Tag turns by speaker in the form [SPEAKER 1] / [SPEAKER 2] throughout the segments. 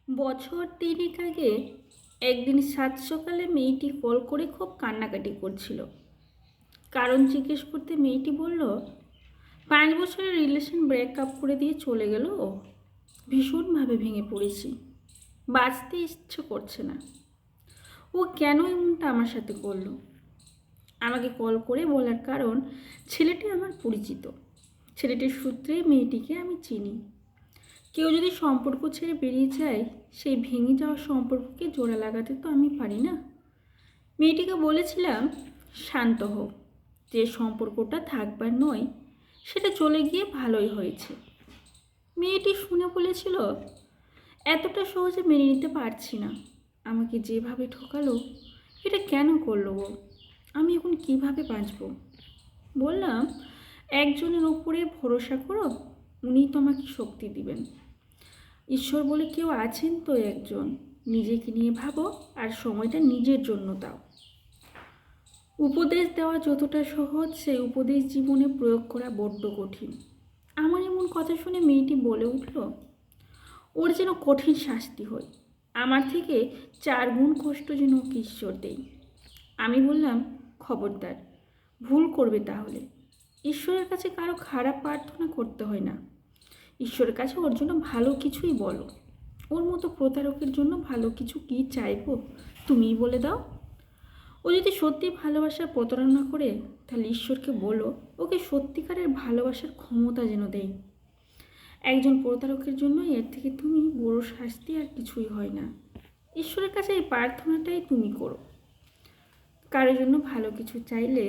[SPEAKER 1] বছর তিনেক আগে একদিন সাত সকালে মেয়েটি কল করে খুব কান্নাকাটি করছিল। কারণ জিজ্ঞেস করতে মেয়েটি বলল, 5 বছরের রিলেশন ব্রেকআপ করে দিয়ে চলে গেল ও। ভীষণভাবে ভেঙে পড়েছি, বাঁচতে ইচ্ছে করছে না। ও কেন এমনটা আমার সাথে করলো? আমাকে কল করে বলার কারণ, ছেলেটি আমার পরিচিত। ছেলেটির সূত্রে মেয়েটিকে আমি চিনি। কেউ যদি সম্পর্ক ছেড়ে বেরিয়ে যায়, সেই ভেঙে যাওয়া সম্পর্ককে জোড়া লাগাতে তো আমি পারি না। মেয়েটিকে বলেছিলাম, শান্ত হোক, যে সম্পর্কটা থাকবার নয় সেটা চলে গিয়ে ভালোই হয়েছে। মেয়েটি শুনে বলেছিল, এতটা সহজে মেনে নিতে পারছি না। আমাকে যেভাবে ঠকালো, এটা কেন করলো ও? আমি এখন কিভাবে বাঁচব? বললাম, একজনের উপরে ভরসা করো, উনিই তোমাকে শক্তি দিবেন। ঈশ্বর বলে কেউ আছেন তো একজন। নিজেকে নিয়ে ভাবো আর সময়টা নিজের জন্য দাও। উপদেশ দেওয়া যতটা সহজ, সেই উপদেশ জীবনে প্রয়োগ করা বড্ড কঠিন। আমার এমন কথা শুনে মেয়েটি বলে উঠল, ওর যেন কঠিন শাস্তি হয়। আমার থেকে 4 গুণ কষ্ট যেন ওকে ঈশ্বর দেই। আমি বললাম, খবরদার, ভুল করবে তাহলে। ঈশ্বরের কাছে কারো খারাপ প্রার্থনা করতে হয় না। ঈশ্বরের কাছে ওর জন্য ভালো কিছুই বলো। ওর মতো প্রতারকের জন্য ভালো কিছু কী চাইবো, তুমিই বলে দাও। ও যদি সত্যি ভালোবাসার প্রতারণা করে, তাহলে ঈশ্বরকে বলো ওকে সত্যিকারের ভালোবাসার ক্ষমতা যেন দেয়। একজন প্রতারকের জন্য এর থেকে তুমি বড় শাস্তি আর কিছুই হয় না। ঈশ্বরের কাছে এই প্রার্থনাটাই তুমি করো। কারোর জন্য ভালো কিছু চাইলে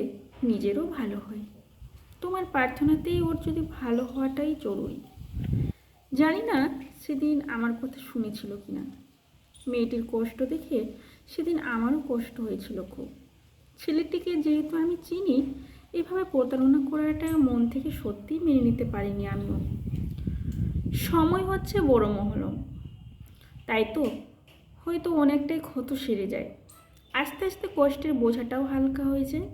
[SPEAKER 1] নিজেরও ভালো হয়। তোমার প্রার্থনাতেই ওর যদি ভালো হওয়াটাই জরুরি। জানি না সেদিন আমার কথা শুনেছিল কিনা। মেয়েটির কষ্ট দেখে সেদিন আমারও কষ্ট হয়েছিল খুব। ছেলেটিকে যেহেতু আমি চিনি, এভাবে প্রতারণা করাটা মন থেকে সত্যিই মেনে নিতে পারিনি আমিও। সময় হচ্ছে বড় মহলম, তাই তো হয়তো অনেকটাই ক্ষত সেরে যায়। আস্তে আস্তে কষ্টের বোঝাটাও হালকা হয়ে যায়।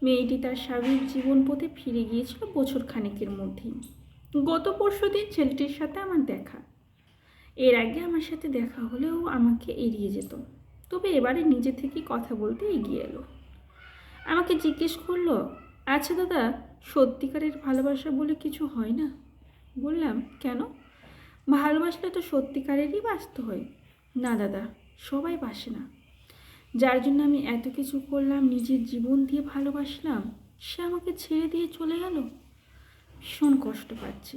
[SPEAKER 1] মেয়েটি তার স্বাভাবিক জীবন পথে ফিরে গিয়েছিল বছর খানেকের মধ্যেই। গত পরশুদিন ছেলেটির সাথে আমার দেখা। এর আগে আমার সাথে দেখা হলেও আমাকে এড়িয়ে যেত, তবে এবারে নিজে থেকেই কথা বলতে এগিয়ে এলো। আমাকে জিজ্ঞেস করলো, আচ্ছা দাদা, সত্যিকারের ভালোবাসা বলে কিছু হয় না? বললাম, কেন? ভালোবাসলে তো সত্যিকারেরই বাসতে হয়। না দাদা, সবাই বাসে না। যার জন্য আমি এত কিছু করলাম, নিজের জীবন দিয়ে ভালোবাসলাম, সে আমাকে ছেড়ে দিয়ে চলে গেল। ভীষণ কষ্ট পাচ্ছি।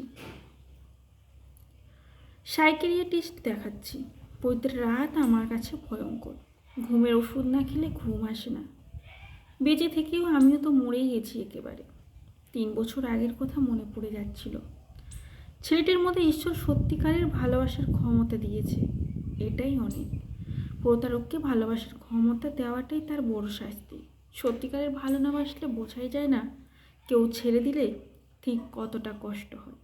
[SPEAKER 1] সাইকিয়াট্রিস্ট দেখাচ্ছি। প্রতি রাত আমার কাছে ভয়ঙ্কর। ঘুমের ওষুধ না খেলে ঘুম আসে না। বেঁচে থেকেও আমিও তো মরেই গেছি একেবারে। 3 বছর আগের কথা মনে পড়ে যাচ্ছিল। ছেলেটির মধ্যে ঈশ্বর সত্যিকারের ভালোবাসার ক্ষমতা দিয়েছে, এটাই অনেক। প্রতারককে ভালোবাসার ক্ষমতা দেওয়াটাই তার বড় শাস্তি। সত্যিকারের ভালো না বাসলে বোঝাই যায় না কেউ ছেড়ে দিলে ঠিক কতটা কষ্ট হয়।